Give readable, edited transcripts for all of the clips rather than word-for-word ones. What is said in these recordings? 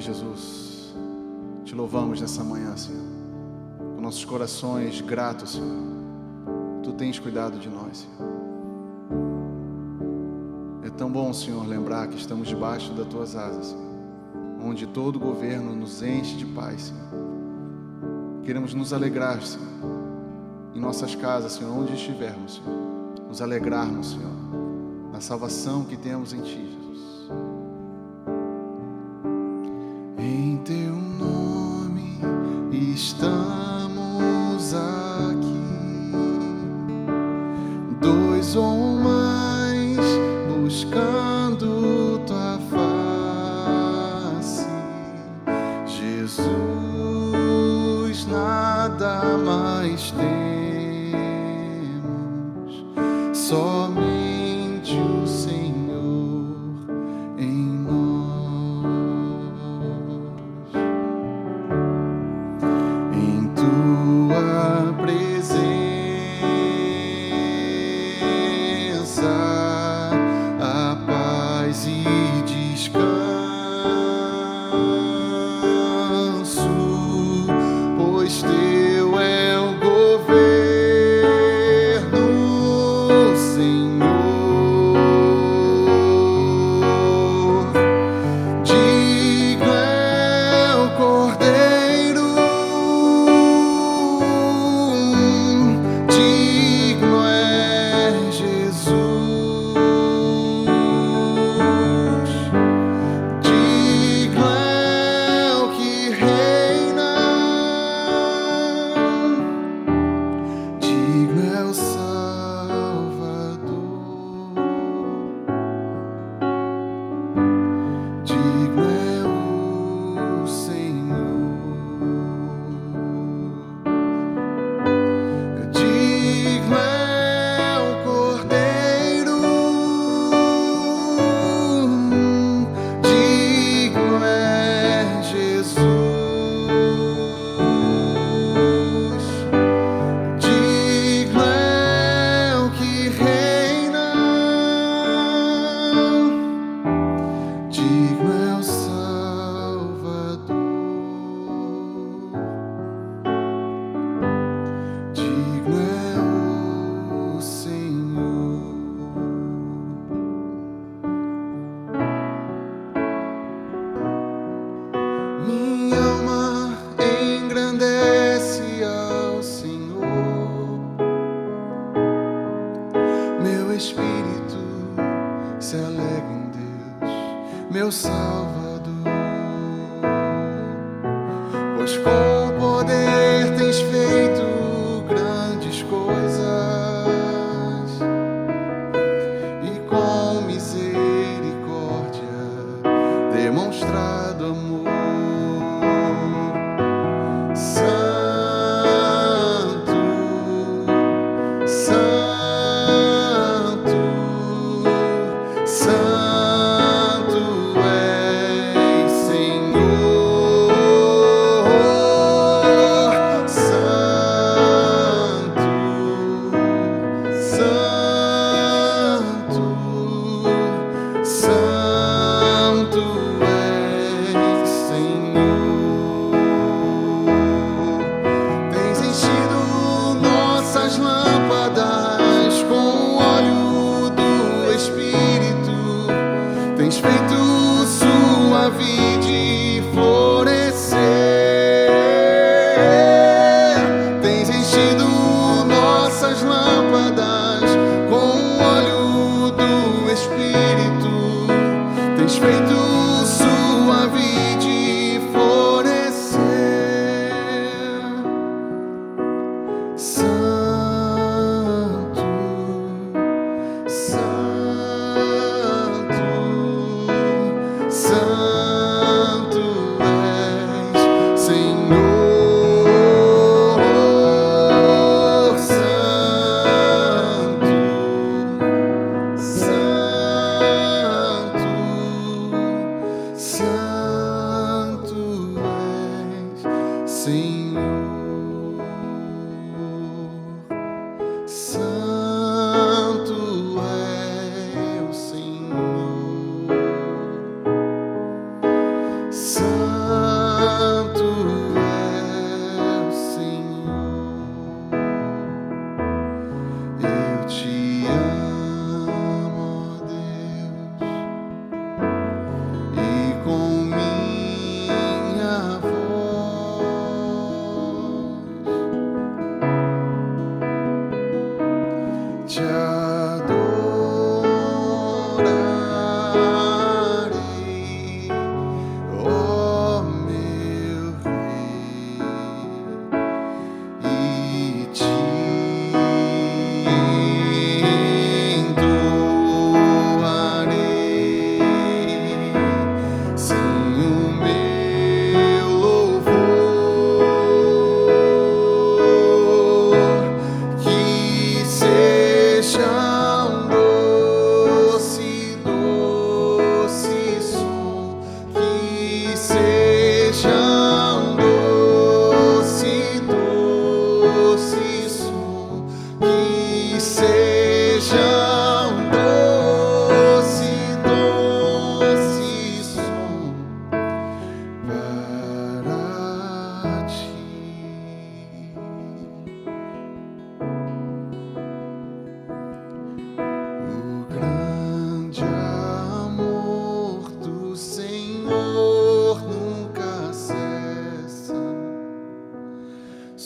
Aleluia, Jesus. Te louvamos nessa manhã, Senhor, com nossos corações gratos, Senhor. Tu tens cuidado de nós, Senhor. É tão bom, Senhor, lembrar que estamos debaixo das tuas asas, Senhor, onde todo governo nos enche de paz, Senhor. Queremos nos alegrar, Senhor, em nossas casas, Senhor, onde estivermos, Senhor, nos alegrarmos, Senhor, na salvação que temos em Ti, Jesus. Em Teu nome estamos aqui, dois ou mais buscando Tua face, Jesus, nada mais temos, somente o Senhor em nós. Em Tua presença a paz e descanso, pois Teu é o governo, Senhor. Digno é o Cordeiro, digno é Jesus, digno é o que reina, digno é o Salvador, digno é o Senhor, digno é o Cordeiro, digno é Jesus, digno é o que reina, digno é o Salvador, digno é o Senhor. Minha alma engrandece ao Senhor, meu espírito se alegra em Deus, meu Salvador, pois com poder tens feito grandes coisas e com misericórdia demonstrado amor. Santo, Santo, Santo és, Senhor. Santo, Santo, Santo és, Senhor. Tens enchido nossas lâmpadas com o óleo do Espírito, tens feito sua vide florescer, tens enchido nossas lâmpadas com o óleo do Espírito, tens feito sua vide florescer. Santo, Santo, Santo és, Senhor. Santo, Santo, Santo és, Senhor. Santo é o Senhor. Santo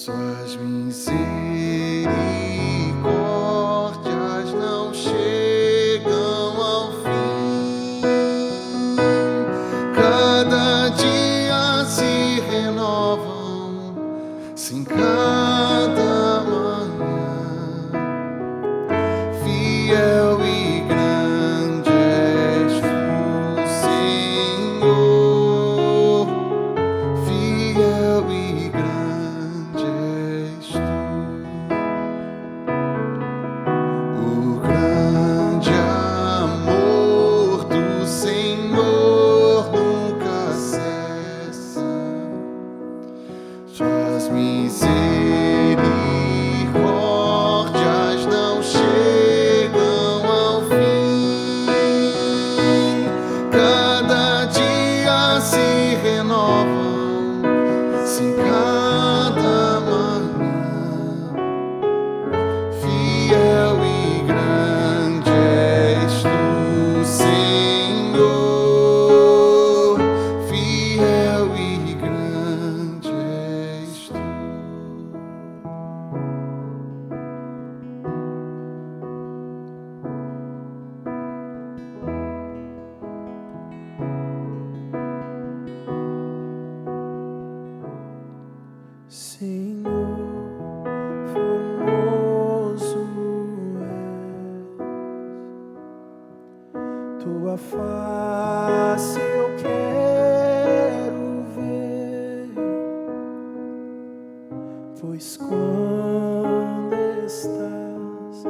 Suas misericórdias não chegam ao fim, cada dia se renovam, sim, cada manhã. Fiel e grande és tu, Senhor, fiel e grande és tu. O grande amor do Senhor nunca cessa, suas misericórdias não chegam ao fim, cada dia se renovam, sim, cada manhã. Fiel e grande és tu, Senhor, fiel e grande és tu. Senhor, formoso és, tua face eu quero ver, pois quando estás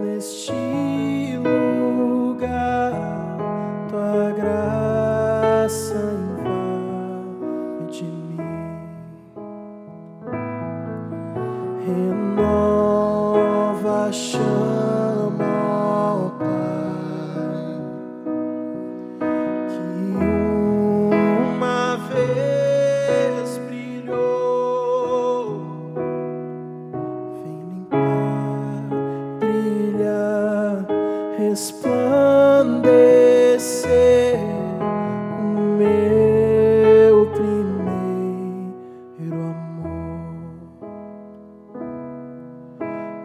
neste lugar, tua graça invade-me. Renova a chama, ó Pai, que uma vez brilhou. Vem limpar, brilhar, resplandecer o meu primeiro amor.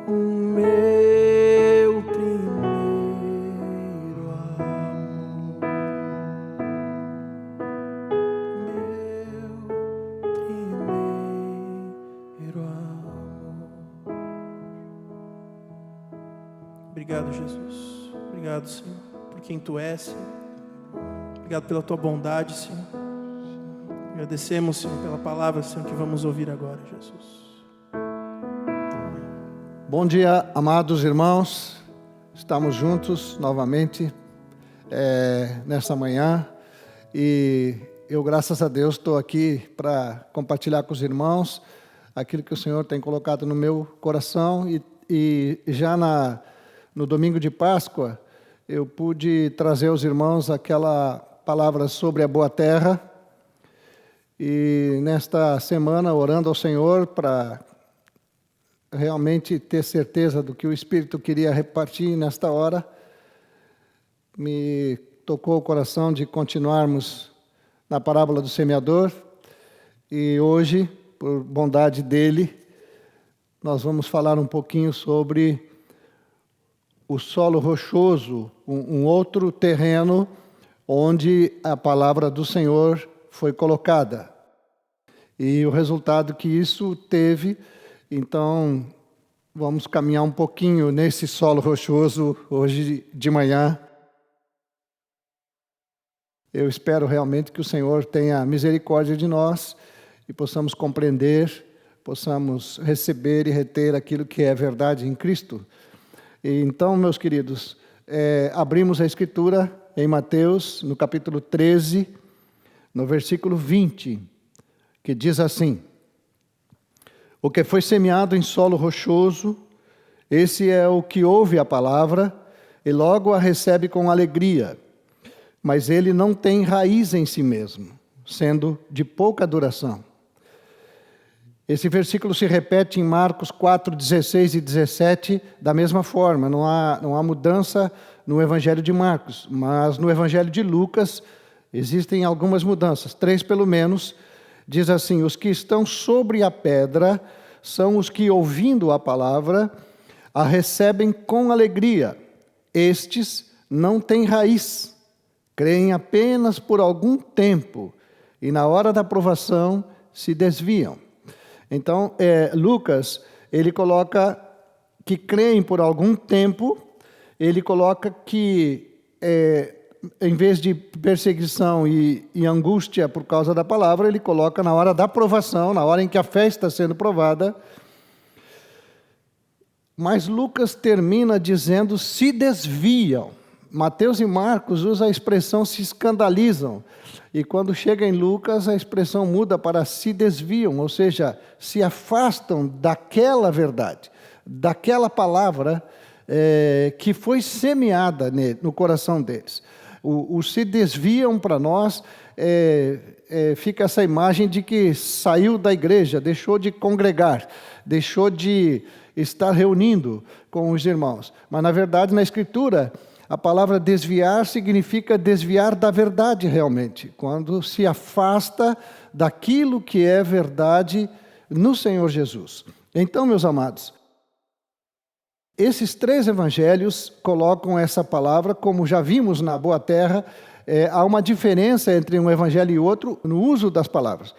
O meu primeiro amor, meu primeiro amor. Obrigado, Jesus. Obrigado, Senhor, por quem Tu és, Senhor. Obrigado pela Tua bondade, Senhor. Agradecemos, Senhor, pela palavra, Senhor, que vamos ouvir agora, Jesus. Bom dia, amados irmãos. Estamos juntos novamente nesta manhã e eu, graças a Deus, estou aqui para compartilhar com os irmãos aquilo que o Senhor tem colocado no meu coração e já no domingo de Páscoa eu pude trazer aos irmãos aquela palavra sobre a boa terra e nesta semana orando ao Senhor para realmente ter certeza do que o Espírito queria repartir nesta hora, me tocou o coração de continuarmos na parábola do semeador, e hoje, por bondade dele, nós vamos falar um pouquinho sobre o solo rochoso, um outro terreno onde a palavra do Senhor foi colocada, e o resultado que isso teve. Então, vamos caminhar um pouquinho nesse solo rochoso hoje de manhã. Eu espero realmente que o Senhor tenha misericórdia de nós e possamos compreender, possamos receber e reter aquilo que é verdade em Cristo. E então, meus queridos, abrimos a Escritura em Mateus, no capítulo 13, no versículo 20, que diz assim: o que foi semeado em solo rochoso, esse é o que ouve a palavra e logo a recebe com alegria, mas ele não tem raiz em si mesmo, sendo de pouca duração. Esse versículo se repete em Marcos 4, 16 e 17, da mesma forma. Não há mudança no Evangelho de Marcos, mas no Evangelho de Lucas existem algumas mudanças, 3 pelo menos. Diz assim: os que estão sobre a pedra são os que, ouvindo a palavra, a recebem com alegria. Estes não têm raiz, creem apenas por algum tempo, e na hora da provação se desviam. Então, Lucas, ele coloca que creem por algum tempo, ele coloca que, em vez de perseguição e angústia por causa da palavra, ele coloca na hora da provação, na hora em que a fé está sendo provada. Mas Lucas termina dizendo, se desviam. Mateus e Marcos usam a expressão se escandalizam. E quando chega em Lucas, a expressão muda para se desviam, ou seja, se afastam daquela verdade, daquela palavra que foi semeada no coração deles. O se desviam para nós, fica essa imagem de que saiu da igreja, deixou de congregar, deixou de estar reunindo com os irmãos. Mas, na verdade, na Escritura, a palavra desviar significa desviar da verdade realmente, quando se afasta daquilo que é verdade no Senhor Jesus. Então, meus amados, esses 3 evangelhos colocam essa palavra, como já vimos na Boa Terra, há uma diferença entre um evangelho e outro no uso das palavras.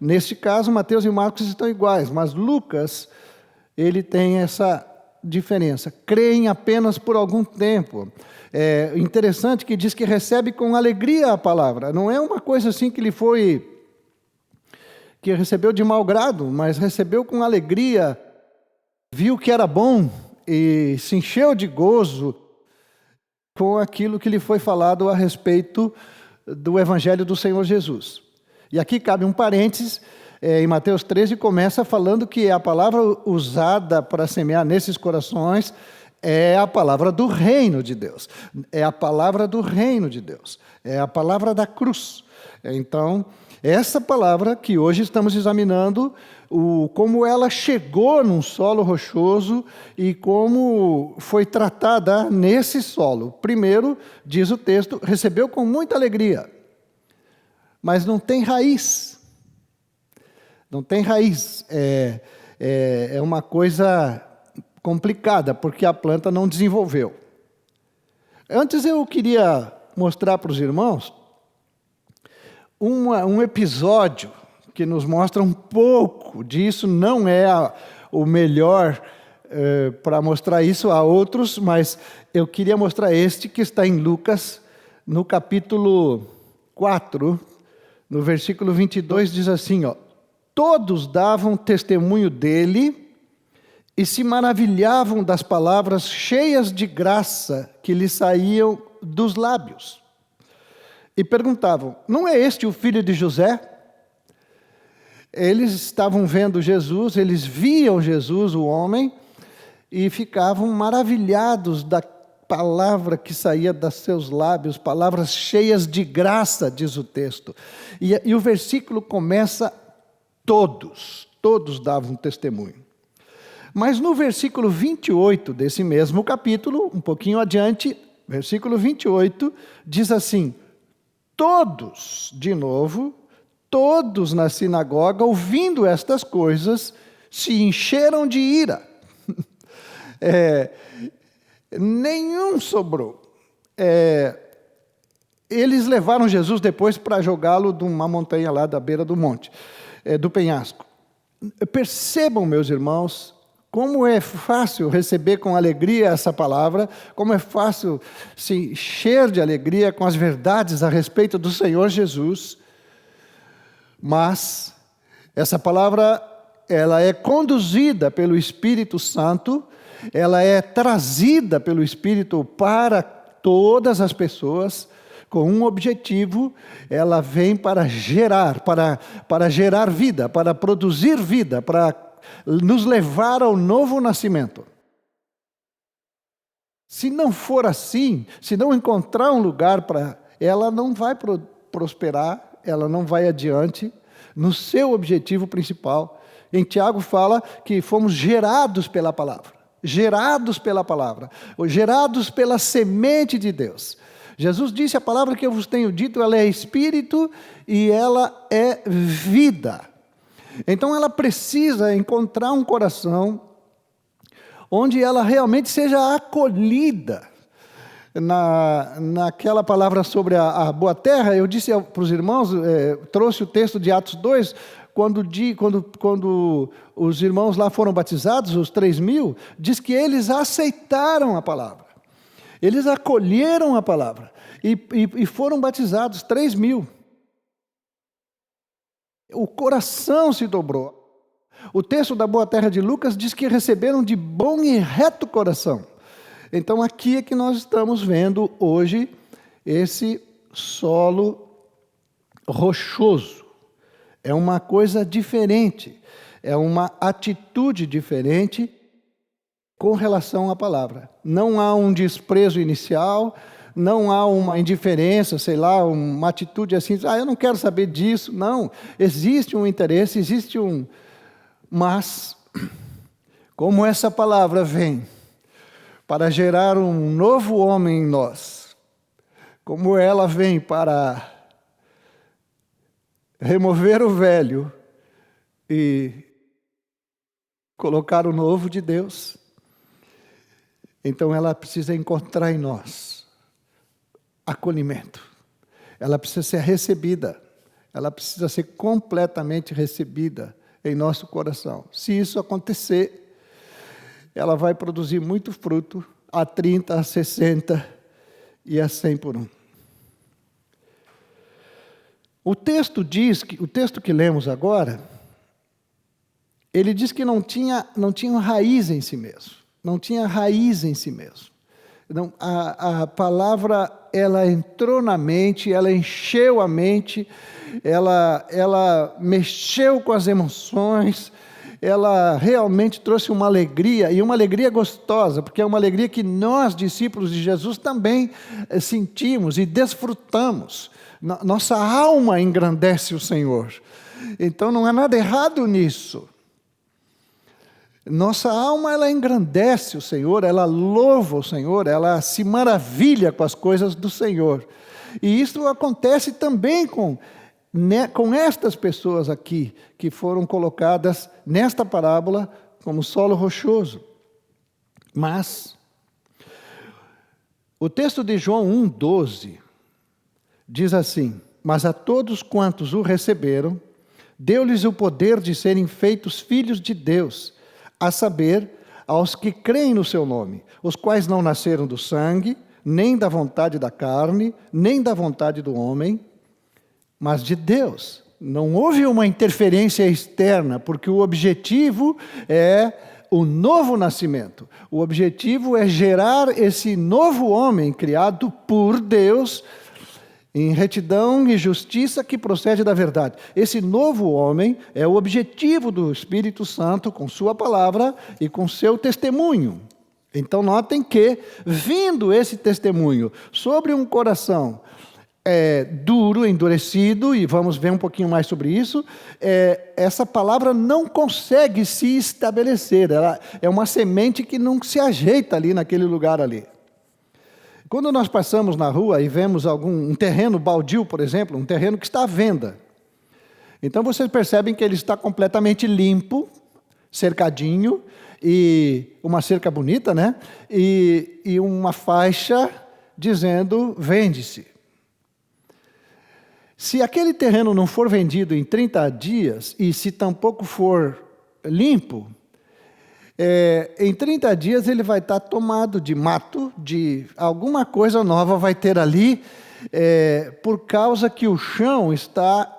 Neste caso, Mateus e Marcos estão iguais, mas Lucas, ele tem essa diferença. Creem apenas por algum tempo. É interessante que diz que recebe com alegria a palavra. Não é uma coisa assim que que recebeu de mau grado, mas recebeu com alegria, viu que era bom e se encheu de gozo com aquilo que lhe foi falado a respeito do Evangelho do Senhor Jesus. E aqui cabe um parênteses, em Mateus 13 começa falando que a palavra usada para semear nesses corações é a palavra do reino de Deus. É a palavra do reino de Deus. É a palavra da cruz. Então, essa palavra que hoje estamos examinando, como ela chegou num solo rochoso e como foi tratada nesse solo. Primeiro, diz o texto, recebeu com muita alegria, mas não tem raiz. Não tem raiz. É uma coisa complicada, porque a planta não desenvolveu. Antes eu queria mostrar para os irmãos um episódio que nos mostra um pouco disso. Não é o melhor para mostrar isso, há outros, mas eu queria mostrar este que está em Lucas, no capítulo 4, no versículo 22, diz assim, todos davam testemunho dele e se maravilhavam das palavras cheias de graça que lhe saíam dos lábios. E perguntavam, não é este o filho de José? Eles estavam vendo Jesus, eles viam Jesus, o homem, e ficavam maravilhados da palavra que saía dos seus lábios, palavras cheias de graça, diz o texto. E o versículo começa, todos davam testemunho. Mas no versículo 28 desse mesmo capítulo, um pouquinho adiante, versículo 28, diz assim, todos, de novo, todos na sinagoga, ouvindo estas coisas, se encheram de ira. Nenhum sobrou. Eles levaram Jesus depois para jogá-lo de uma montanha lá da beira do monte, do penhasco. Percebam, meus irmãos, como é fácil receber com alegria essa palavra, como é fácil se encher de alegria com as verdades a respeito do Senhor Jesus. Mas essa palavra, ela é conduzida pelo Espírito Santo, ela é trazida pelo Espírito para todas as pessoas, com um objetivo, ela vem para gerar, para gerar vida, para produzir vida, para nos levar ao novo nascimento. Se não for assim, se não encontrar um lugar para, ela não vai prosperar, ela não vai adiante no seu objetivo principal. Em Tiago fala que fomos gerados pela palavra, gerados pela semente de Deus. Jesus disse, a palavra que eu vos tenho dito, ela é espírito e ela é vida. Então ela precisa encontrar um coração onde ela realmente seja acolhida. Naquela palavra sobre a boa terra, eu disse para os irmãos, trouxe o texto de Atos 2, quando os irmãos lá foram batizados, os 3.000, diz que eles aceitaram a palavra. Eles acolheram a palavra e foram batizados, 3.000. O coração se dobrou. O texto da boa terra de Lucas diz que receberam de bom e reto coração. Então aqui é que nós estamos vendo hoje esse solo rochoso. É uma coisa diferente, é uma atitude diferente com relação à palavra. Não há um desprezo inicial, não há uma indiferença, sei lá, uma atitude assim, eu não quero saber disso. Não, existe um interesse, existe um... Mas, como essa palavra vem para gerar um novo homem em nós, como ela vem para remover o velho e colocar o novo de Deus, então ela precisa encontrar em nós acolhimento. Ela precisa ser recebida. Ela precisa ser completamente recebida em nosso coração. Se isso acontecer, ela vai produzir muito fruto, a 30, a 60 e a 100 por um. O texto que lemos agora, ele diz que não tinha raiz em si mesmo. Não tinha raiz em si mesmo. Então, a palavra, ela entrou na mente, ela encheu a mente, ela mexeu com as emoções, ela realmente trouxe uma alegria, e uma alegria gostosa, porque é uma alegria que nós, discípulos de Jesus, também sentimos e desfrutamos. Nossa alma engrandece o Senhor. Então não há nada errado nisso. Nossa alma, ela engrandece o Senhor, ela louva o Senhor, ela se maravilha com as coisas do Senhor. E isso acontece também com estas pessoas aqui, que foram colocadas nesta parábola como solo rochoso. Mas, o texto de João 1,12 diz assim: mas a todos quantos o receberam, deu-lhes o poder de serem feitos filhos de Deus, a saber, aos que creem no seu nome, os quais não nasceram do sangue, nem da vontade da carne, nem da vontade do homem, mas de Deus. Não houve uma interferência externa, porque o objetivo é o novo nascimento. O objetivo é gerar esse novo homem criado por Deus, em retidão e justiça que procede da verdade. Esse novo homem é o objetivo do Espírito Santo com sua palavra e com seu testemunho. Então notem que, vindo esse testemunho sobre um coração duro, endurecido, e vamos ver um pouquinho mais sobre isso, essa palavra não consegue se estabelecer. Ela é uma semente que não se ajeita ali naquele lugar ali. Quando nós passamos na rua e vemos um terreno baldio, por exemplo, um terreno que está à venda, então vocês percebem que ele está completamente limpo, cercadinho, e uma cerca bonita, né? E uma faixa dizendo: vende-se. Se aquele terreno não for vendido em 30 dias, e se tampouco for limpo, em 30 dias ele vai estar tomado de mato, de alguma coisa nova vai ter ali, por causa que o chão está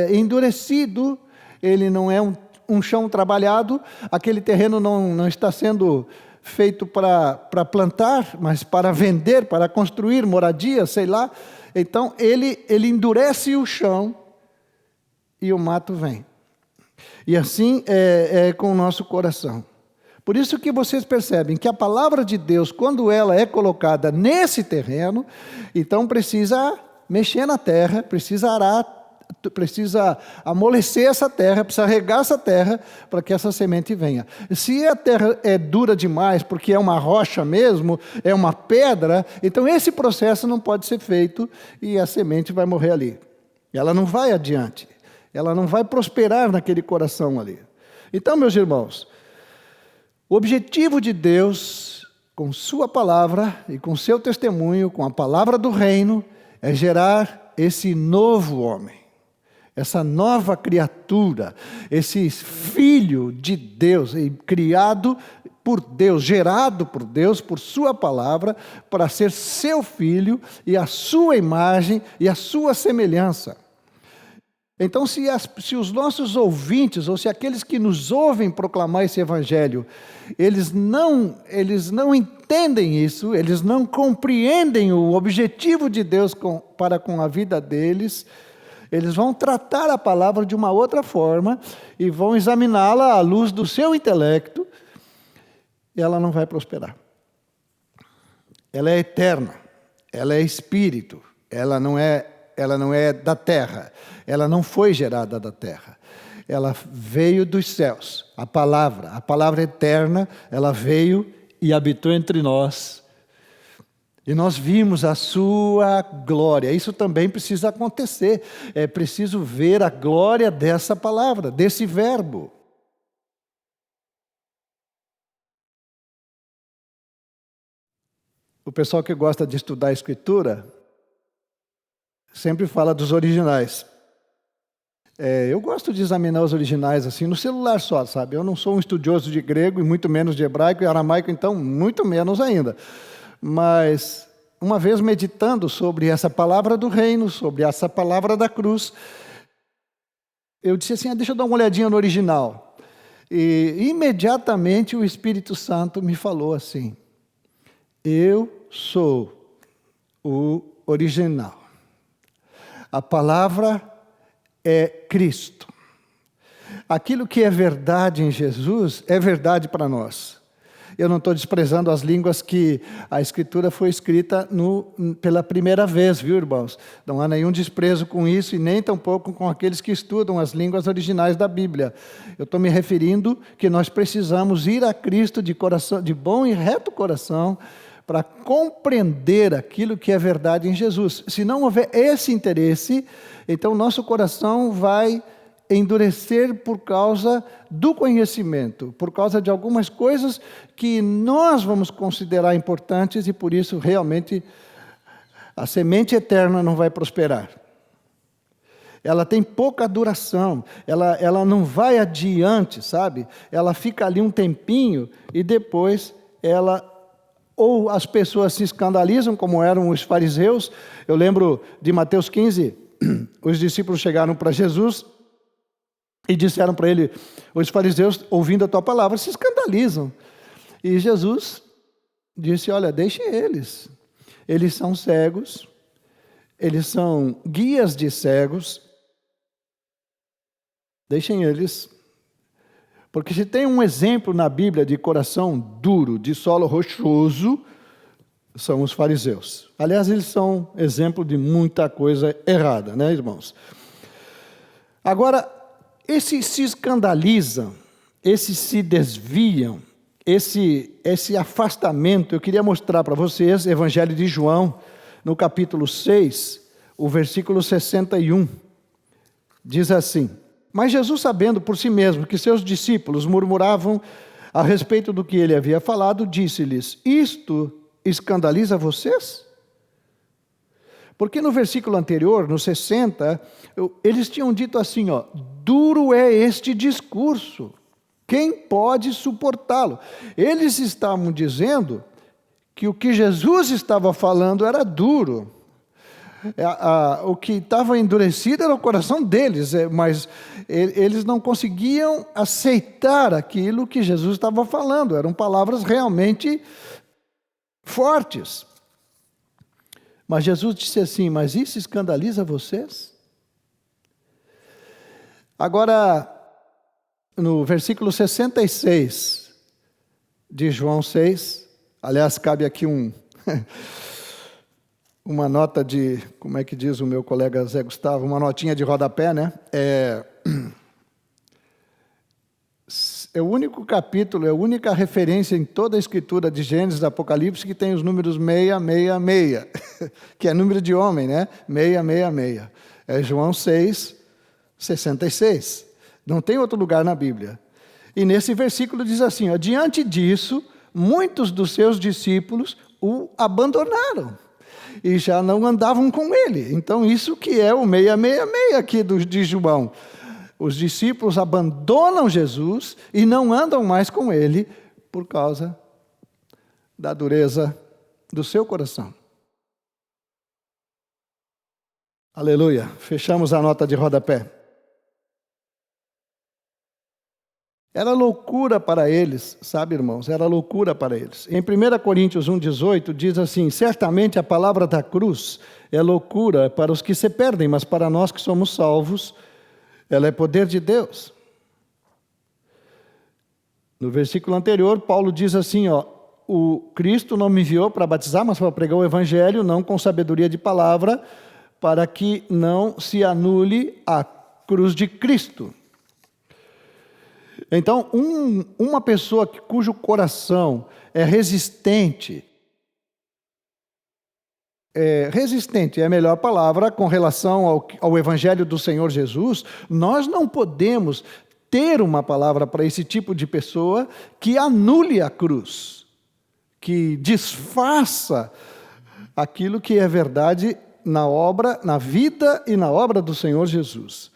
endurecido, ele não é um chão trabalhado, aquele terreno não está sendo feito para plantar, mas para vender, para construir moradia, sei lá. Então ele endurece o chão e o mato vem. E assim é com o nosso coração. Por isso que vocês percebem que a palavra de Deus, quando ela é colocada nesse terreno, então precisa mexer na terra, precisa arar, precisa amolecer essa terra, precisa regar essa terra para que essa semente venha. Se a terra é dura demais, porque é uma rocha mesmo, é uma pedra, então esse processo não pode ser feito e a semente vai morrer ali. Ela não vai adiante. ela não vai prosperar naquele coração ali. Então, meus irmãos, o objetivo de Deus, com sua palavra e com seu testemunho, com a palavra do reino, é gerar esse novo homem, essa nova criatura, esse filho de Deus, criado por Deus, gerado por Deus, por sua palavra, para ser seu filho e a sua imagem e a sua semelhança. Então, se os nossos ouvintes, ou se aqueles que nos ouvem proclamar esse evangelho, eles não entendem isso, eles não compreendem o objetivo de Deus para com a vida deles, eles vão tratar a palavra de uma outra forma e vão examiná-la à luz do seu intelecto, e ela não vai prosperar. Ela é eterna, ela é espírito, ela não é da terra, ela não foi gerada da terra, ela veio dos céus. A palavra eterna, ela veio e habitou entre nós. E nós vimos a sua glória. Isso também precisa acontecer. É preciso ver a glória dessa palavra, desse verbo. O pessoal que gosta de estudar a Escritura sempre fala dos originais. Eu gosto de examinar os originais assim, no celular só, sabe? Eu não sou um estudioso de grego, e muito menos de hebraico e aramaico, então muito menos ainda. Mas, uma vez meditando sobre essa palavra do reino, sobre essa palavra da cruz, eu disse assim, deixa eu dar uma olhadinha no original. E imediatamente o Espírito Santo me falou assim, eu sou o original. A palavra é Cristo. Aquilo que é verdade em Jesus é verdade para nós. Eu não estou desprezando as línguas que a Escritura foi escrita pela primeira vez, viu, irmãos? Não há nenhum desprezo com isso e nem tampouco com aqueles que estudam as línguas originais da Bíblia. Eu estou me referindo que nós precisamos ir a Cristo de coração, de bom e reto coração, para compreender aquilo que é verdade em Jesus. Se não houver esse interesse, então nosso coração vai endurecer por causa do conhecimento, por causa de algumas coisas que nós vamos considerar importantes e por isso realmente a semente eterna não vai prosperar. Ela tem pouca duração, ela não vai adiante, sabe? Ela fica ali um tempinho e depois ou as pessoas se escandalizam, como eram os fariseus. Eu lembro de Mateus 15, os discípulos chegaram para Jesus e disseram para ele, os fariseus, ouvindo a tua palavra, se escandalizam. E Jesus disse, olha, deixem eles. Eles são cegos, eles são guias de cegos. Deixem eles. Porque se tem um exemplo na Bíblia de coração duro, de solo rochoso, são os fariseus. Aliás, eles são exemplo de muita coisa errada, né, irmãos? Agora, esses se escandalizam, esses se desviam, esse afastamento, eu queria mostrar para vocês, Evangelho de João, no capítulo 6, o versículo 61, diz assim, mas Jesus, sabendo por si mesmo que seus discípulos murmuravam a respeito do que ele havia falado, disse-lhes, isto escandaliza vocês? Porque no versículo anterior, no 60, eles tinham dito assim, duro é este discurso, quem pode suportá-lo? Eles estavam dizendo que o que Jesus estava falando era duro. O que estava endurecido era o coração deles, mas eles não conseguiam aceitar aquilo que Jesus estava falando, eram palavras realmente fortes. Mas Jesus disse assim, mas isso escandaliza vocês? Agora, no versículo 66 de João 6, aliás, cabe aqui uma nota de, como é que diz o meu colega Zé Gustavo, uma notinha de rodapé, né? É o único capítulo, é a única referência em toda a escritura de Gênesis e Apocalipse que tem os números 666, que é número de homem, né? 666. É João 6, 66. Não tem outro lugar na Bíblia. E nesse versículo diz assim, ó, diante disso, muitos dos seus discípulos o abandonaram e já não andavam com ele. Então isso que é o 666 aqui de João. Os discípulos abandonam Jesus e não andam mais com ele por causa da dureza do seu coração. Aleluia. Fechamos a nota de rodapé. Era loucura para eles, sabe, irmãos? Era loucura para eles. Em 1 Coríntios 1,18 diz assim, certamente a palavra da cruz é loucura para os que se perdem, mas para nós que somos salvos, ela é poder de Deus. No versículo anterior, Paulo diz assim, ó, o Cristo não me enviou para batizar, mas para pregar o evangelho, não com sabedoria de palavra, para que não se anule a cruz de Cristo. Então, uma pessoa cujo coração é resistente é a melhor palavra com relação ao Evangelho do Senhor Jesus, nós não podemos ter uma palavra para esse tipo de pessoa que anule a cruz, que desfaça aquilo que é verdade na obra, na vida e na obra do Senhor Jesus.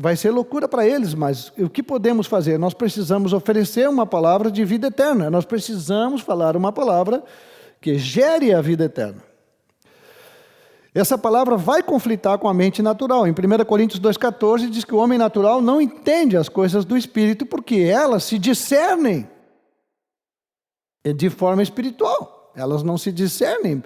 Vai ser loucura para eles, mas o que podemos fazer? Nós precisamos oferecer uma palavra de vida eterna. Nós precisamos falar uma palavra que gere a vida eterna. Essa palavra vai conflitar com a mente natural. Em 1 Coríntios 2,14 diz que o homem natural não entende as coisas do Espírito porque elas se discernem de forma espiritual. Elas não se discernem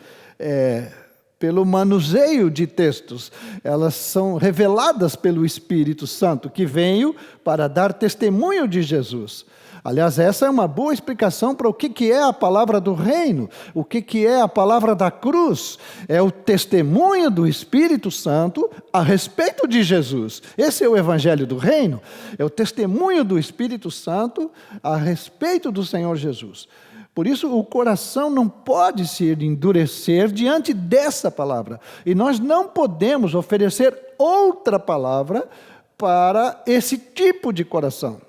pelo manuseio de textos, elas são reveladas pelo Espírito Santo, que veio para dar testemunho de Jesus. Aliás, essa é uma boa explicação para o que é a palavra do reino, o que é a palavra da cruz. É o testemunho do Espírito Santo a respeito de Jesus. Esse é o evangelho do reino, é o testemunho do Espírito Santo a respeito do Senhor Jesus. Por isso, o coração não pode se endurecer diante dessa palavra. E nós não podemos oferecer outra palavra para esse tipo de coração.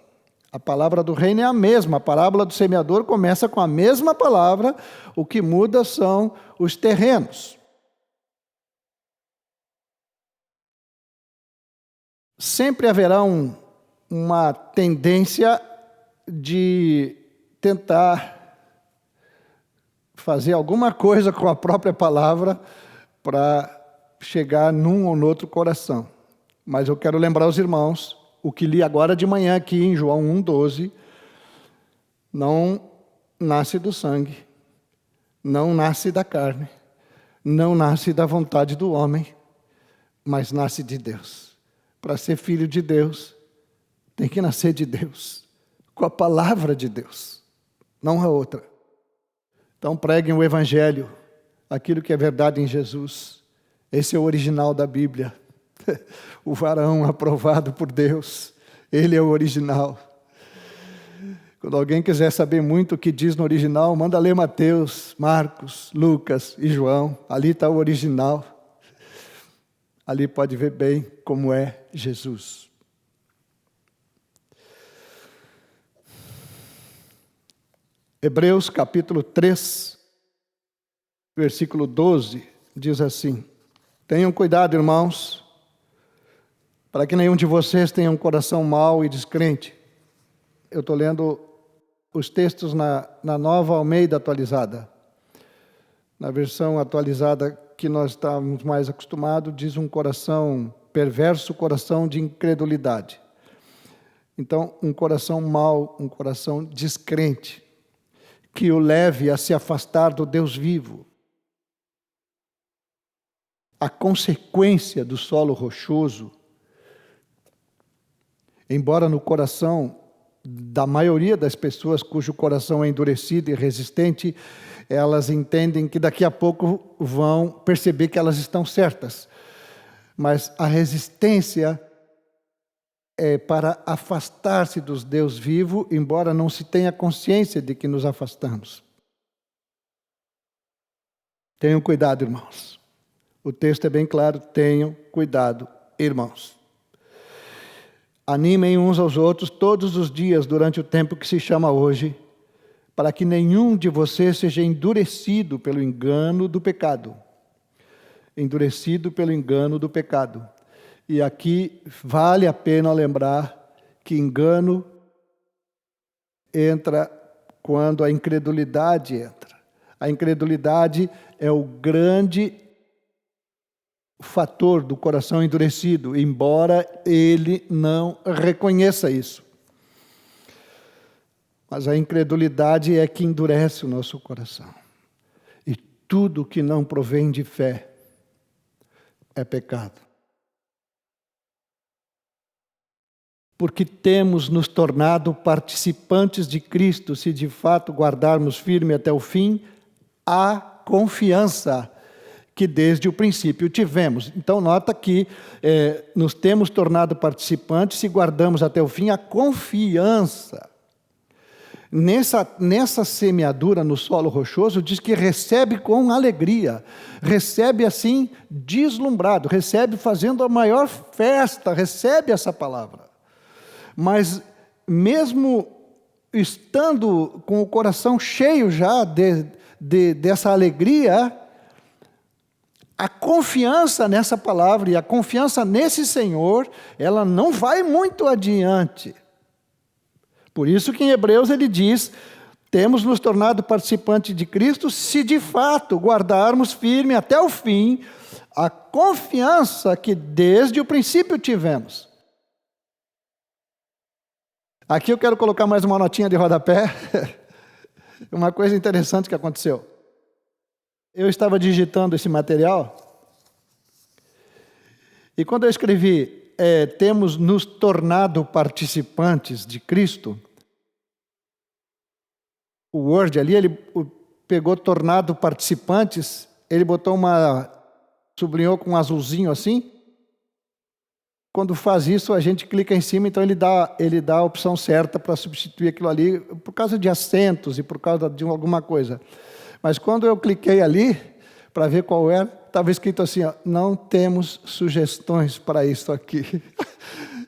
A palavra do reino é a mesma. A parábola do semeador começa com a mesma palavra. O que muda são os terrenos. Sempre haverá uma tendência de tentar fazer alguma coisa com a própria palavra para chegar num ou no outro coração. Mas eu quero lembrar os irmãos, o que li agora de manhã aqui em João 1,12, não nasce do sangue, não nasce da carne, não nasce da vontade do homem, mas nasce de Deus. Para ser filho de Deus, tem que nascer de Deus, com a palavra de Deus, não a outra. Então preguem o Evangelho, aquilo que é verdade em Jesus. Esse é o original da Bíblia. O varão aprovado por Deus, ele é o original. Quando alguém quiser saber muito o que diz no original, manda ler Mateus, Marcos, Lucas e João. Ali está o original. Ali pode ver bem como é Jesus. Hebreus capítulo 3, versículo 12, diz assim: tenham cuidado, irmãos, para que nenhum de vocês tenha um coração mau e descrente. Eu estou lendo os textos na Nova Almeida atualizada. Na versão atualizada que nós estamos mais acostumados, diz um coração perverso, coração de incredulidade. Então, um coração mau, um coração descrente, que o leve a se afastar do Deus vivo. A consequência do solo rochoso, embora no coração da maioria das pessoas cujo coração é endurecido e resistente, elas entendem que daqui a pouco vão perceber que elas estão certas. Mas a resistência é para afastar-se dos Deus vivo, embora não se tenha consciência de que nos afastamos. Tenham cuidado, irmãos. O texto é bem claro, tenham cuidado, irmãos. Animem uns aos outros todos os dias durante o tempo que se chama hoje, para que nenhum de vocês seja endurecido pelo engano do pecado. Endurecido pelo engano do pecado. E aqui vale a pena lembrar que engano entra quando a incredulidade entra. A incredulidade é o grande fator do coração endurecido, embora ele não reconheça isso. Mas a incredulidade é que endurece o nosso coração. E tudo que não provém de fé é pecado. Porque temos nos tornado participantes de Cristo, se de fato guardarmos firme até o fim a confiança que desde o princípio tivemos. Então nota que nos temos tornado participantes se guardamos até o fim a confiança. Nessa semeadura no solo rochoso, diz que recebe com alegria, recebe assim deslumbrado, recebe fazendo a maior festa, recebe essa palavra. Mas mesmo estando com o coração cheio já dessa alegria, a confiança nessa palavra e a confiança nesse Senhor, ela não vai muito adiante. Por isso que em Hebreus ele diz, temos nos tornado participantes de Cristo se de fato guardarmos firme até o fim a confiança que desde o princípio tivemos. Aqui eu quero colocar mais uma notinha de rodapé. Uma coisa interessante que aconteceu. Eu estava digitando esse material e quando eu escrevi temos nos tornado participantes de Cristo, o Word ali, ele pegou tornado participantes, ele botou sublinhou com um azulzinho assim. Quando faz isso, a gente clica em cima, então ele dá a opção certa para substituir aquilo ali, por causa de acentos e por causa de alguma coisa. Mas quando eu cliquei ali, para ver qual era, estava escrito assim, ó, não temos sugestões para isso aqui.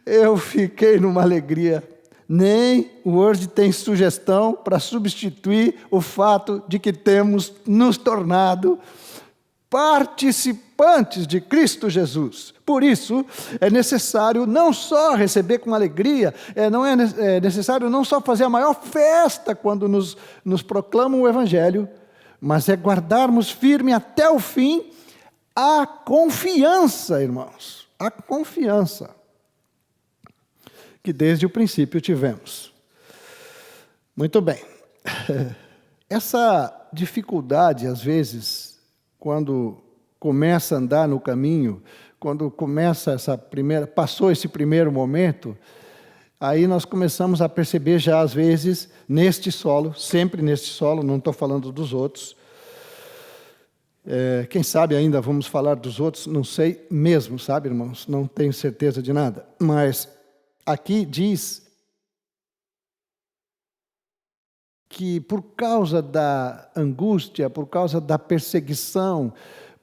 Eu fiquei numa alegria. Nem o Word tem sugestão para substituir o fato de que temos nos tornado participantes de Cristo Jesus. Por isso, é necessário não só receber com alegria, é necessário não só fazer a maior festa quando nos proclamam o Evangelho, mas é guardarmos firme até o fim a confiança, irmãos, a confiança que desde o princípio tivemos. Muito bem. Essa dificuldade, às vezes, quando começa a andar no caminho, quando começa passou esse primeiro momento, aí nós começamos a perceber já, às vezes, neste solo, sempre neste solo, não estou falando dos outros. Quem sabe ainda vamos falar dos outros, não sei mesmo, sabe, irmãos? Não tenho certeza de nada. Mas aqui diz que por causa da angústia, por causa da perseguição,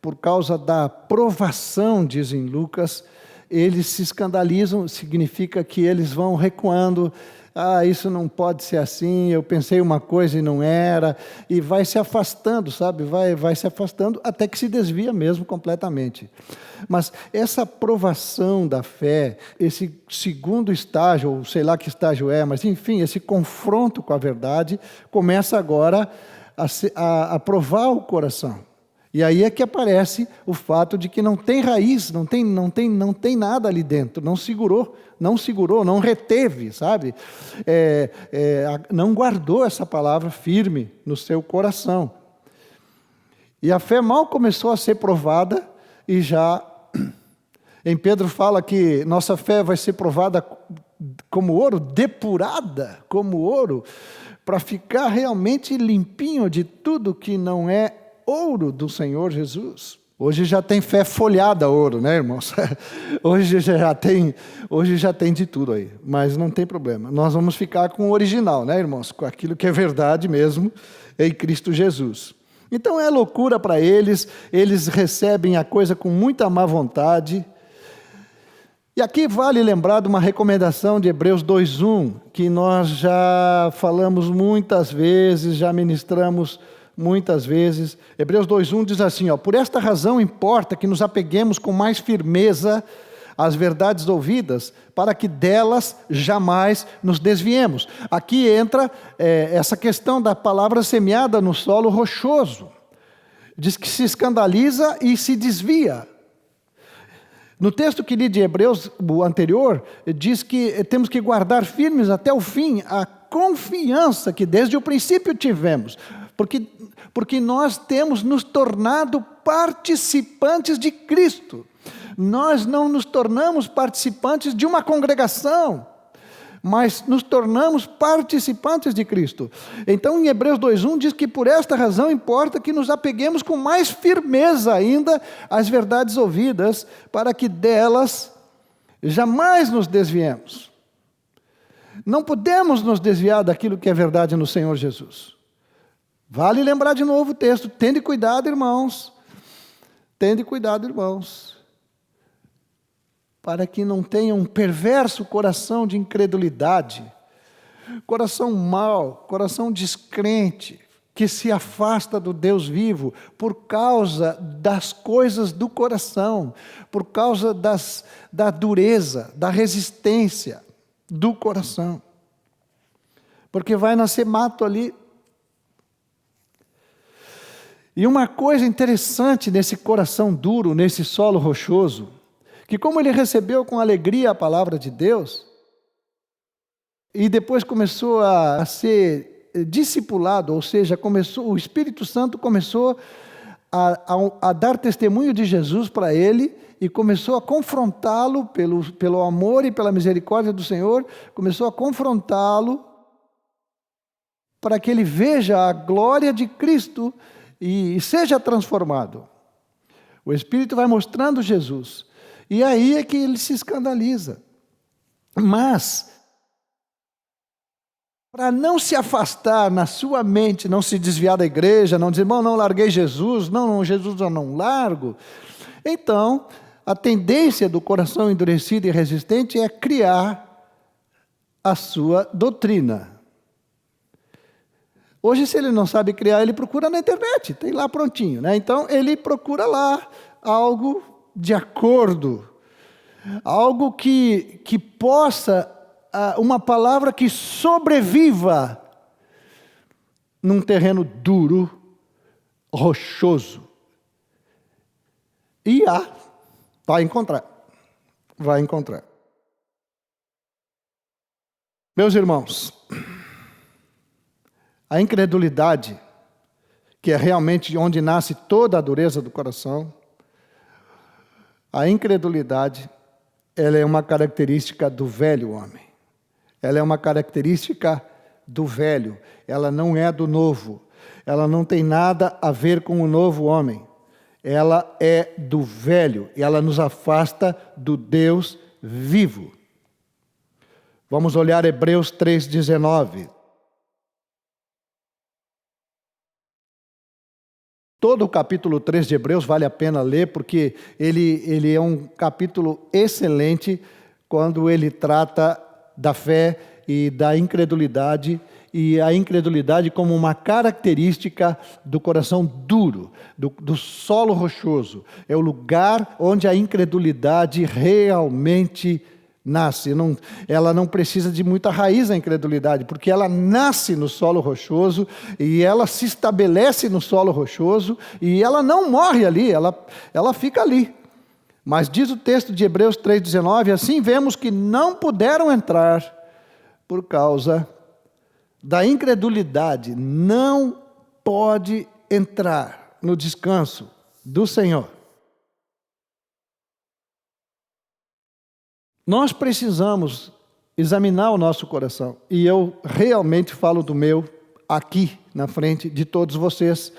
por causa da provação, diz em Lucas, eles se escandalizam, significa que eles vão recuando. Isso não pode ser assim, eu pensei uma coisa e não era, e vai se afastando, sabe? Vai se afastando até que se desvia mesmo completamente. Mas essa provação da fé, esse segundo estágio, ou sei lá que estágio mas enfim, esse confronto com a verdade, começa agora a provar o coração. E aí é que aparece o fato de que não tem raiz, não tem nada ali dentro, não segurou, não reteve, sabe? Não guardou essa palavra firme no seu coração. E a fé mal começou a ser provada e já, em Pedro fala que nossa fé vai ser provada como ouro, depurada como ouro, para ficar realmente limpinho de tudo que não é ouro do Senhor Jesus. Hoje já tem fé folhada ouro, né, irmãos? Hoje já tem de tudo aí, mas não tem problema. Nós vamos ficar com o original, né, irmãos? Com aquilo que é verdade mesmo em Cristo Jesus. Então é loucura para eles recebem a coisa com muita má vontade. E aqui vale lembrar de uma recomendação de Hebreus 2:1, que nós já falamos muitas vezes, já ministramos muitas vezes. Hebreus 2:1 diz assim, por esta razão importa que nos apeguemos com mais firmeza às verdades ouvidas, para que delas jamais nos desviemos. Aqui entra essa questão da palavra semeada no solo rochoso. Diz que se escandaliza e se desvia. No texto que li de Hebreus, o anterior, diz que temos que guardar firmes até o fim a confiança que desde o princípio tivemos, porque nós temos nos tornado participantes de Cristo. Nós não nos tornamos participantes de uma congregação, mas nos tornamos participantes de Cristo. Então, em Hebreus 2:1 diz que por esta razão importa que nos apeguemos com mais firmeza ainda às verdades ouvidas, para que delas jamais nos desviemos. Não podemos nos desviar daquilo que é verdade no Senhor Jesus. Vale lembrar de novo o texto. Tende cuidado, irmãos. Tende cuidado, irmãos, para que não tenha um perverso coração de incredulidade, coração mau, coração descrente, que se afasta do Deus vivo por causa das coisas do coração, por causa da dureza, da resistência do coração. Porque vai nascer mato ali. E uma coisa interessante nesse coração duro, nesse solo rochoso, que como ele recebeu com alegria a palavra de Deus, e depois começou a ser discipulado, ou seja, o Espírito Santo começou a dar testemunho de Jesus para ele, e começou a confrontá-lo pelo amor e pela misericórdia do Senhor, começou a confrontá-lo para que ele veja a glória de Cristo e seja transformado. O Espírito vai mostrando Jesus. E aí é que ele se escandaliza. Mas, para não se afastar na sua mente, não se desviar da igreja, não dizer, irmão, não larguei Jesus, não, Jesus eu não largo. Então, a tendência do coração endurecido e resistente é criar a sua doutrina. Hoje, se ele não sabe criar, ele procura na internet, tem lá prontinho, né? Então, ele procura lá algo de acordo, algo que possa, uma palavra que sobreviva num terreno duro, rochoso. E vai encontrar. Meus irmãos, a incredulidade, que é realmente onde nasce toda a dureza do coração, a incredulidade, ela é uma característica do velho homem. Ela é uma característica do velho. Ela não é do novo. Ela não tem nada a ver com o novo homem. Ela é do velho. E ela nos afasta do Deus vivo. Vamos olhar Hebreus 3:19. Todo o capítulo 3 de Hebreus vale a pena ler, porque ele é um capítulo excelente quando ele trata da fé e da incredulidade, e a incredulidade como uma característica do coração duro, do solo rochoso. É o lugar onde a incredulidade realmente nasce. Ela não precisa de muita raiz, a incredulidade, porque ela nasce no solo rochoso, e ela se estabelece no solo rochoso, e ela não morre ali, ela fica ali. Mas diz o texto de Hebreus 3:19, assim vemos que não puderam entrar por causa da incredulidade. Não pode entrar no descanso do Senhor. Nós precisamos examinar o nosso coração, e eu realmente falo do meu aqui na frente de todos vocês.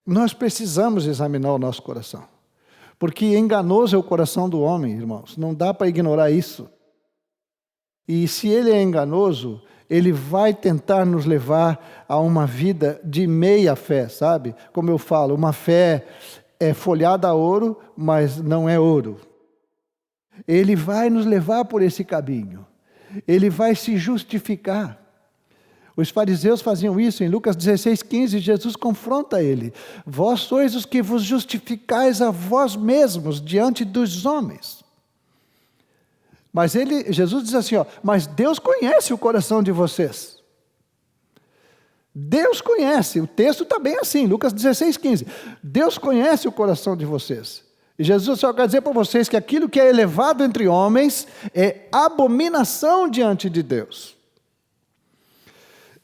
Nós precisamos examinar o nosso coração, porque enganoso é o coração do homem, irmãos, não dá para ignorar isso. E se ele é enganoso, ele vai tentar nos levar a uma vida de meia fé, sabe? Como eu falo, uma fé folhada a ouro, mas não é ouro. Ele vai nos levar por esse caminho. Ele vai se justificar. Os fariseus faziam isso. Em Lucas 16:15, Jesus confronta ele. Vós sois os que vos justificais a vós mesmos diante dos homens. Mas Jesus diz assim, mas Deus conhece o coração de vocês. Deus conhece, o texto está bem assim, Lucas 16:15. Deus conhece o coração de vocês. E Jesus só quer dizer para vocês que aquilo que é elevado entre homens é abominação diante de Deus.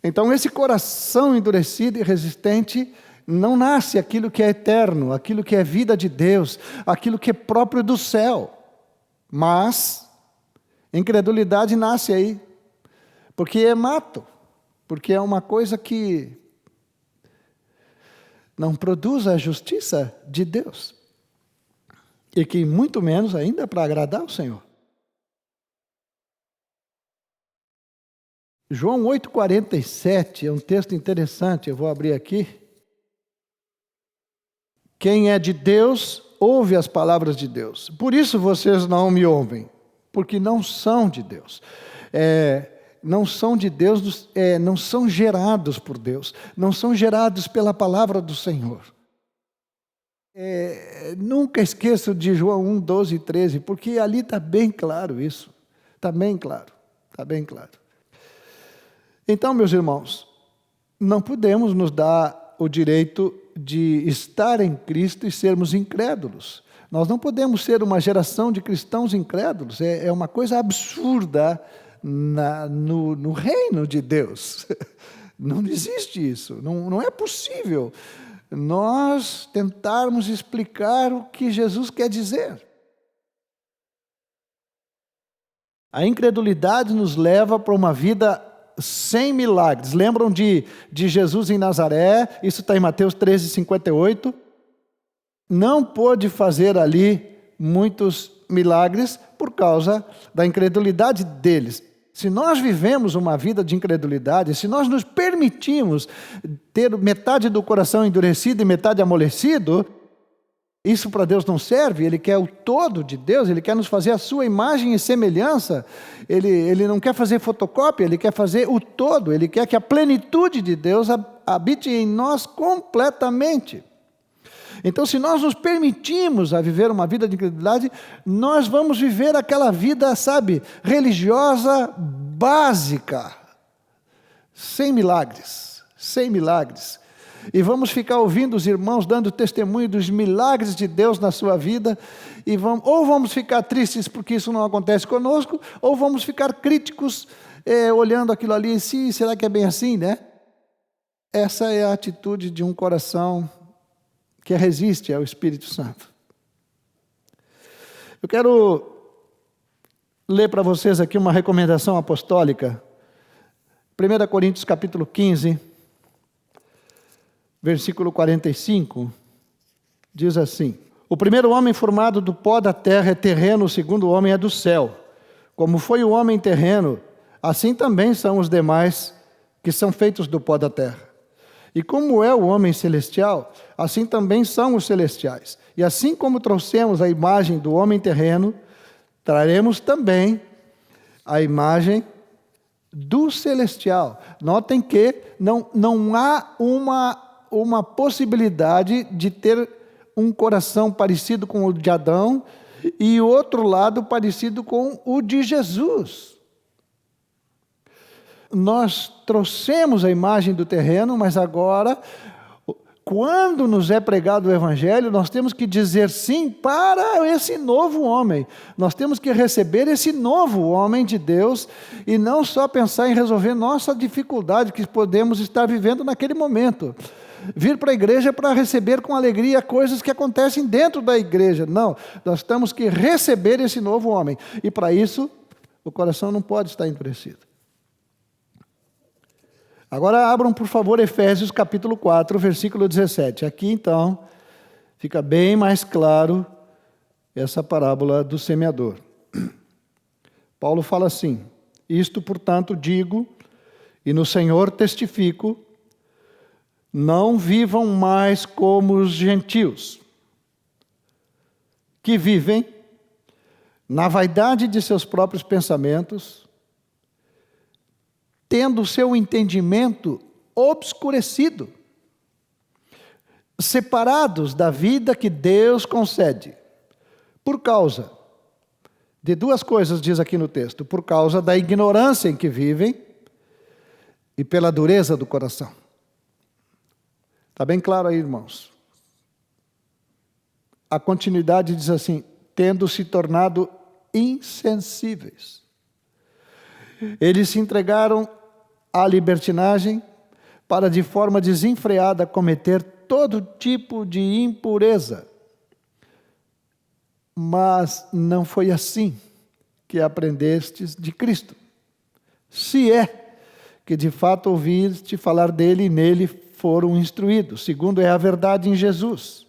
Então esse coração endurecido e resistente não nasce aquilo que é eterno, aquilo que é vida de Deus, aquilo que é próprio do céu. Mas incredulidade nasce aí, porque é mato, porque é uma coisa que não produz a justiça de Deus. E que muito menos ainda para agradar o Senhor. João 8,47 é um texto interessante, eu vou abrir aqui. Quem é de Deus, ouve as palavras de Deus. Por isso vocês não me ouvem, porque não são de Deus. Não são de Deus, não são gerados por Deus, não são gerados pela palavra do Senhor. Nunca esqueço de João 1, 12 e 13, porque ali está bem claro isso. Está bem claro, está bem claro. Então, meus irmãos, não podemos nos dar o direito de estar em Cristo e sermos incrédulos. Nós não podemos ser uma geração de cristãos incrédulos. É uma coisa absurda no reino de Deus. Não existe isso, não é possível nós tentarmos explicar o que Jesus quer dizer. A incredulidade nos leva para uma vida sem milagres. Lembram de Jesus em Nazaré? Isso está em Mateus 13:58. Não pôde fazer ali muitos milagres por causa da incredulidade deles. Se nós vivemos uma vida de incredulidade, se nós nos permitimos ter metade do coração endurecido e metade amolecido, isso para Deus não serve. Ele quer o todo de Deus, Ele quer nos fazer a sua imagem e semelhança. Ele não quer fazer fotocópia, Ele quer fazer o todo. Ele quer que a plenitude de Deus habite em nós completamente. Então, se nós nos permitimos a viver uma vida de incredulidade, nós vamos viver aquela vida, religiosa básica, sem milagres, E vamos ficar ouvindo os irmãos dando testemunho dos milagres de Deus na sua vida, e ou vamos ficar tristes porque isso não acontece conosco, ou vamos ficar críticos, olhando aquilo ali, será que é bem assim, né? Essa é a atitude de um coração que resiste ao Espírito Santo. Eu quero ler para vocês aqui uma recomendação apostólica. 1 Coríntios capítulo 15, versículo 45, diz assim: o primeiro homem formado do pó da terra é terreno, o segundo homem é do céu. Como foi o homem terreno, assim também são os demais que são feitos do pó da terra. E como é o homem celestial, assim também são os celestiais. E assim como trouxemos a imagem do homem terreno, traremos também a imagem do celestial. Notem que não há uma possibilidade de ter um coração parecido com o de Adão e outro lado parecido com o de Jesus. Nós trouxemos a imagem do terreno, mas agora, quando nos é pregado o Evangelho, nós temos que dizer sim para esse novo homem. Nós temos que receber esse novo homem de Deus e não só pensar em resolver nossa dificuldade que podemos estar vivendo naquele momento. Vir para a igreja para receber com alegria coisas que acontecem dentro da igreja. Não, nós temos que receber esse novo homem. E para isso, o coração não pode estar endurecido. Agora abram, por favor, Efésios capítulo 4, versículo 17. Aqui, então, fica bem mais claro essa parábola do semeador. Paulo fala assim: isto, portanto, digo, e no Senhor testifico, não vivam mais como os gentios, que vivem na vaidade de seus próprios pensamentos, tendo o seu entendimento obscurecido, separados da vida que Deus concede, por causa de duas coisas, diz aqui no texto: por causa da ignorância em que vivem e pela dureza do coração. Está bem claro aí, irmãos? A continuidade diz assim: tendo se tornado insensíveis. Eles se entregaram à libertinagem para, de forma desenfreada, cometer todo tipo de impureza. Mas não foi assim que aprendestes de Cristo. Se é que de fato ouviste falar dele e nele foram instruídos, segundo é a verdade em Jesus.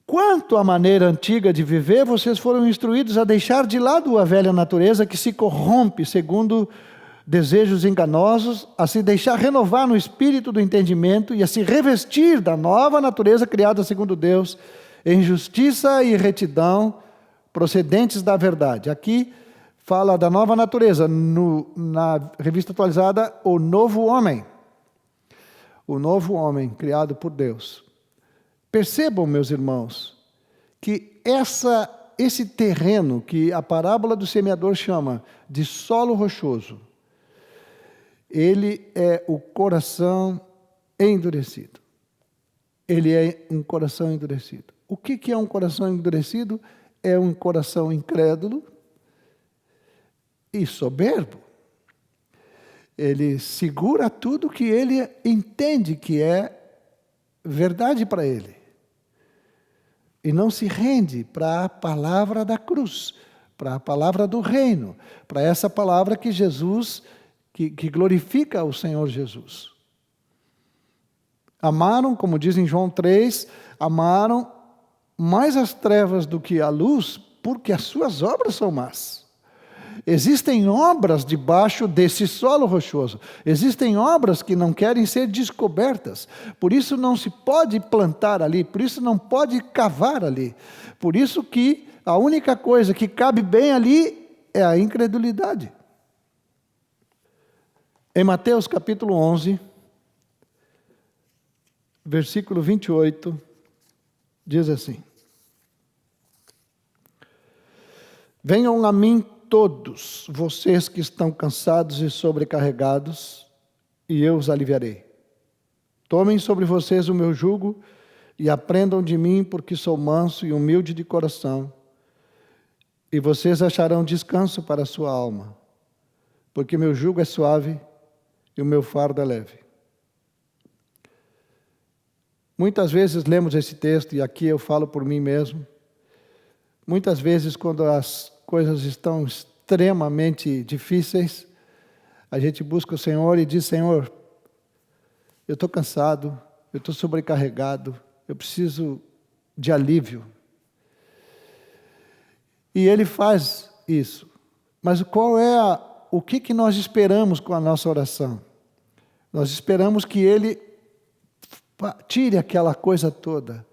Quanto à maneira antiga de viver, vocês foram instruídos a deixar de lado a velha natureza que se corrompe segundo desejos enganosos, a se deixar renovar no espírito do entendimento e a se revestir da nova natureza criada segundo Deus, em justiça e retidão, procedentes da verdade. Aqui fala da nova natureza, na revista atualizada, o novo homem. O novo homem criado por Deus. Percebam, meus irmãos, que esse terreno que a parábola do semeador chama de solo rochoso, ele é o coração endurecido. Ele é um coração endurecido. O que é um coração endurecido? É um coração incrédulo e soberbo. Ele segura tudo que ele entende que é verdade para ele. E não se rende para a palavra da cruz, para a palavra do reino, para essa palavra que Jesus, que glorifica o Senhor Jesus. Amaram, como diz em João 3, amaram mais as trevas do que a luz, porque as suas obras são más. Existem obras debaixo desse solo rochoso. Existem obras que não querem ser descobertas. Por isso não se pode plantar ali, por isso não pode cavar ali. Por isso que a única coisa que cabe bem ali é a incredulidade. Em Mateus capítulo 11, versículo 28, diz assim: venham a mim todos vocês que estão cansados e sobrecarregados, e eu os aliviarei. Tomem sobre vocês o meu jugo e aprendam de mim, porque sou manso e humilde de coração, e vocês acharão descanso para a sua alma, porque meu jugo é suave e o meu fardo é leve. Muitas vezes lemos esse texto, e aqui eu falo por mim mesmo, muitas vezes quando as coisas estão extremamente difíceis, a gente busca o Senhor e diz: Senhor, eu estou cansado, eu estou sobrecarregado, eu preciso de alívio. E Ele faz isso. Mas o que nós esperamos com a nossa oração? Nós esperamos que Ele tire aquela coisa toda.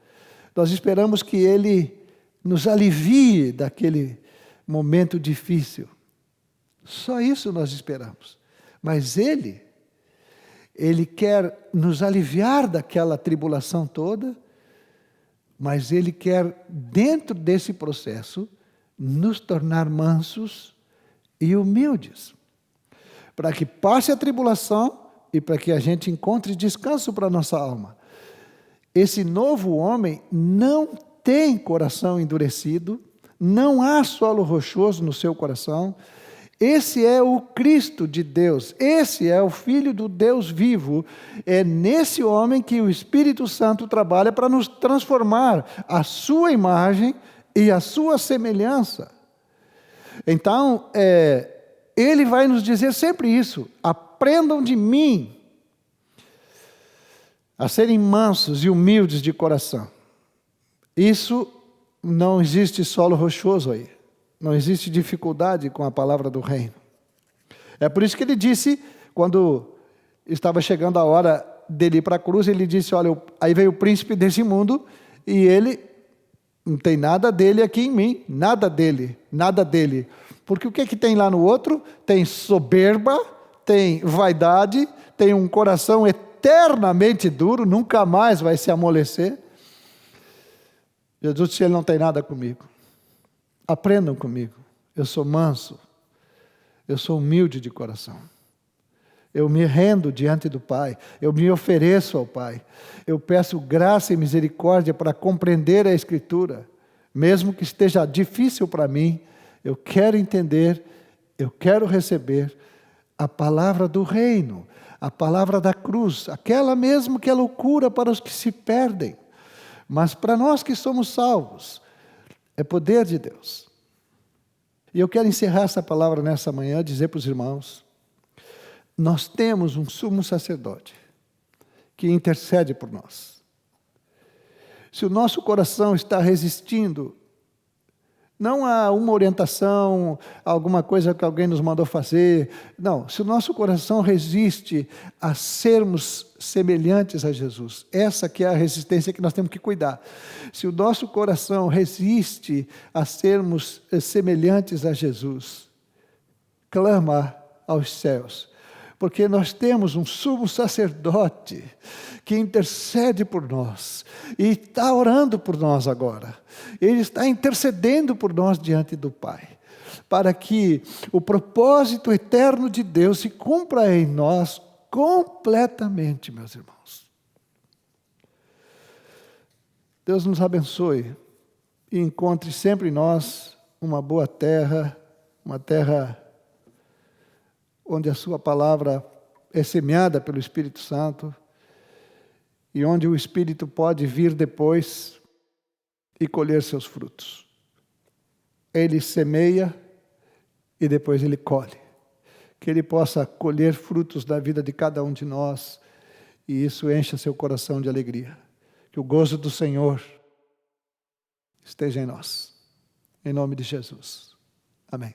Nós esperamos que Ele nos alivie daquele momento difícil. Só isso nós esperamos. Mas Ele quer nos aliviar daquela tribulação toda, mas Ele quer, dentro desse processo, nos tornar mansos e humildes, para que passe a tribulação e para que a gente encontre descanso para a nossa alma. Esse novo homem não tem coração endurecido, não há solo rochoso no seu coração. Esse é o Cristo de Deus, esse é o Filho do Deus vivo. É nesse homem que o Espírito Santo trabalha para nos transformar à sua imagem e à sua semelhança. Então, ele vai nos dizer sempre isso: aprendam de mim a serem mansos e humildes de coração. Isso não existe solo rochoso aí. Não existe dificuldade com a palavra do reino. É por isso que ele disse, quando estava chegando a hora dele ir para a cruz, ele disse: olha, aí veio o príncipe desse mundo e ele Não tem nada dele aqui em mim, nada dele, nada dele. Porque o que é que tem lá no outro? Tem soberba, tem vaidade, tem um coração eternamente duro, nunca mais vai se amolecer. Jesus disse, ele não tem nada comigo. Aprendam comigo. Eu sou manso. Eu sou humilde de coração. Eu me rendo diante do Pai. Eu me ofereço ao Pai. Eu peço graça e misericórdia para compreender a Escritura. Mesmo que esteja difícil para mim, eu quero entender, eu quero receber a palavra do reino, a palavra da cruz, aquela mesmo que é loucura para os que se perdem. Mas para nós que somos salvos, é poder de Deus. E eu quero encerrar essa palavra nessa manhã, dizer para os irmãos, nós temos um sumo sacerdote que intercede por nós. Se o nosso coração está resistindo, não a uma orientação, a alguma coisa que alguém nos mandou fazer, não, se o nosso coração resiste a sermos semelhantes a Jesus, essa que é a resistência que nós temos que cuidar. Se o nosso coração resiste a sermos semelhantes a Jesus, clama aos céus, porque nós temos um sumo sacerdote que intercede por nós e está orando por nós agora. Ele está intercedendo por nós diante do Pai, para que o propósito eterno de Deus se cumpra em nós completamente, meus irmãos. Deus nos abençoe e encontre sempre em nós uma boa terra, uma terra onde a sua palavra é semeada pelo Espírito Santo e onde o Espírito pode vir depois e colher seus frutos. Ele semeia e depois ele colhe. Que ele possa colher frutos da vida de cada um de nós e isso encha seu coração de alegria. Que o gozo do Senhor esteja em nós. Em nome de Jesus. Amém.